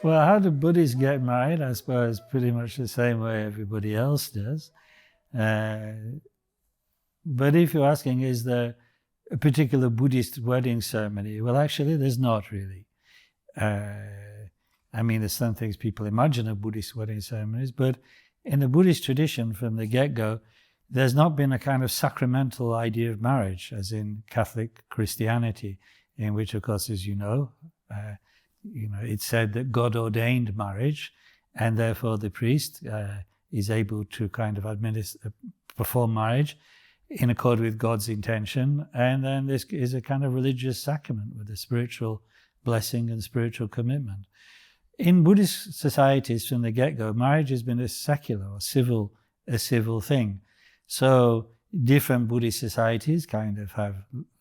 Well, how do Buddhists get married? I suppose pretty much the same way everybody else does. Uh, but if you're asking, is there a particular Buddhist wedding ceremony? Well, actually, there's not really. I mean, there's some things people imagine of Buddhist wedding ceremonies, but in the Buddhist tradition from the get-go, there's not been a kind of sacramental idea of marriage, as in Catholic Christianity, in which, of course, as you know, it's said that God ordained marriage, and therefore the priest is able to kind of perform marriage in accord with God's intention, and then this is a kind of religious sacrament with a spiritual blessing and spiritual commitment. In Buddhist societies from the get-go, marriage has been a secular or civil thing. So different Buddhist societies kind of have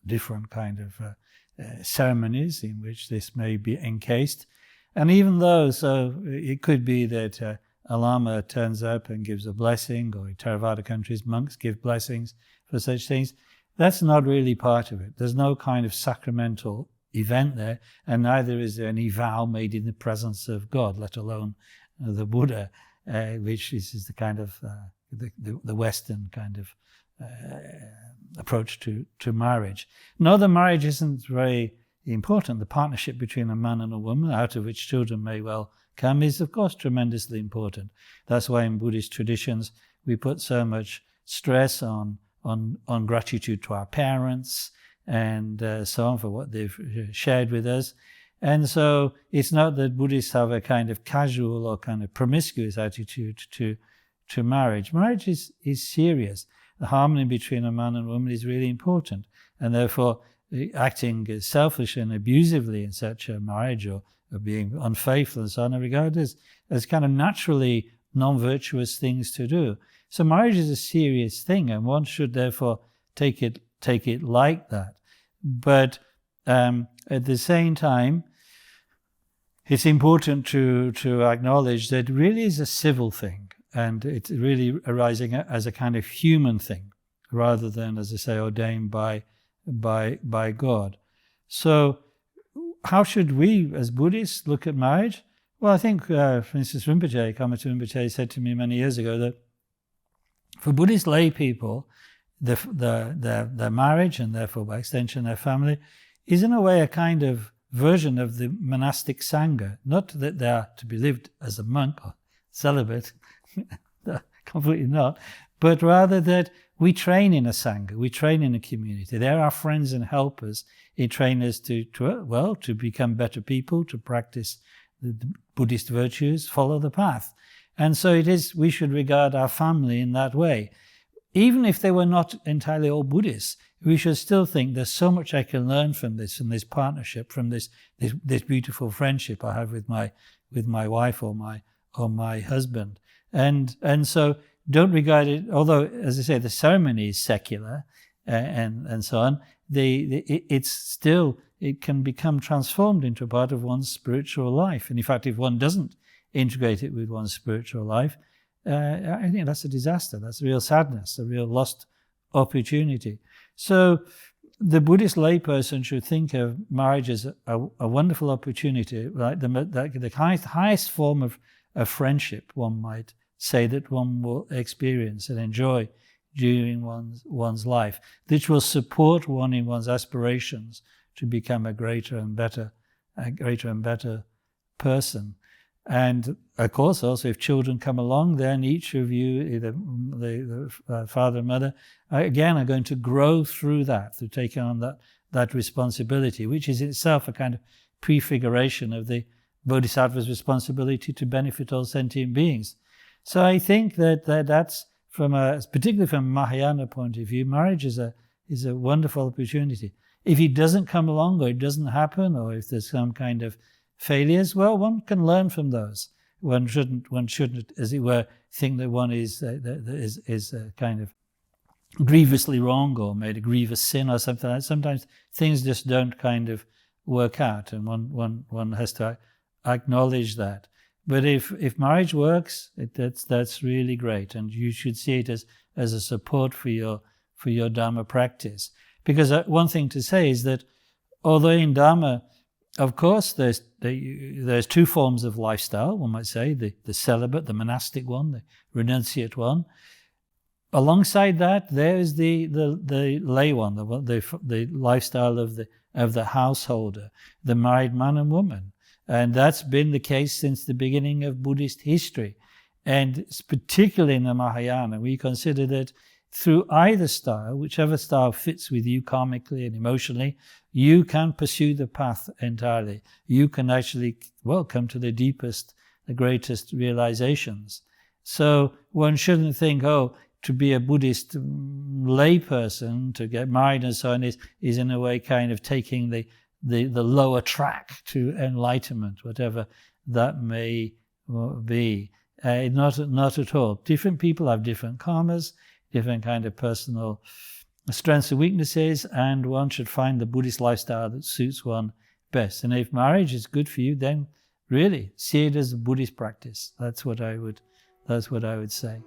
different kind of ceremonies in which this may be encased. And even though, so it could be that a lama turns up and gives a blessing, or in Theravada countries, monks give blessings for such things. That's not really part of it. There's no kind of sacramental event there, and neither is there any vow made in the presence of God, let alone the Buddha, which is the kind of the Western kind of approach to marriage. No, the marriage isn't very important. The partnership between a man and a woman, out of which children may well come, is of course tremendously important. That's why in Buddhist traditions we put so much stress on gratitude to our parents and so on for what they've shared with us. And so it's not that Buddhists have a kind of casual or kind of promiscuous attitude to marriage. Marriage is serious. The harmony between a man and a woman is really important, and therefore acting selfishly and abusively in such a marriage, or being unfaithful and so on, are regarded as kind of naturally non-virtuous things to do. So marriage is a serious thing, and one should therefore take it like that. But at the same time, it's important to acknowledge that it really is a civil thing, and it's really arising as a kind of human thing, rather than, as I say, ordained by God. So how should we, as Buddhists, look at marriage? Well, I think, for instance, Rinpoche, Kamatu Rinpoche, said to me many years ago that for Buddhist lay people, their marriage, and therefore by extension their family, is in a way a kind of version of the monastic sangha. Not that they are to be lived as a monk or celibate, completely not, but rather that we train in a sangha, we train in a community. They're our friends and helpers. They train us to become better people, to practice the Buddhist virtues, follow the path. And so we should regard our family in that way. Even if they were not entirely all Buddhists, we should still think there's so much I can learn from this partnership, from this beautiful friendship I have with my wife or my husband. And so don't regard it, although, as I say, the ceremony is secular and so on, it can become transformed into a part of one's spiritual life. And in fact, if one doesn't integrate it with one's spiritual life, I think that's a disaster. That's a real sadness, a real lost opportunity. So the Buddhist layperson should think of marriage as a wonderful opportunity, like the highest form of friendship, one might say, that one will experience and enjoy during one's life, which will support one in one's aspirations to become a greater and better person. And of course, also, if children come along, then each of you, either the father and mother, again, are going to grow through taking on that responsibility, which is itself a kind of prefiguration of the Bodhisattva's responsibility to benefit all sentient beings. So I think that's particularly from a Mahayana point of view, marriage is a wonderful opportunity. If it doesn't come along, or it doesn't happen, or if there's some kind of failures, well, one can learn from those. One shouldn't, as it were, think that one is kind of grievously wrong or made a grievous sin or something like that. Sometimes things just don't kind of work out, and one has to acknowledge that. But if marriage works, that's really great, and you should see it as a support for your Dharma practice. Because one thing to say is that although in Dharma Of course, there's two forms of lifestyle, one might say, the celibate, the monastic one, the renunciate one. Alongside that, there is the lay one, the lifestyle of the householder, the married man and woman. And that's been the case since the beginning of Buddhist history. And particularly in the Mahayana, we consider that through either style, whichever style fits with you karmically and emotionally, you can pursue the path entirely. You can actually, come to the deepest, the greatest realizations. So one shouldn't think, to be a Buddhist layperson, to get married and so on, is in a way kind of taking the lower track to enlightenment, whatever that may be. Not at all. Different people have different karmas, different kind of personal strengths and weaknesses, and one should find the Buddhist lifestyle that suits one best. And if marriage is good for you, then really see it as a Buddhist practice. That's what I would say.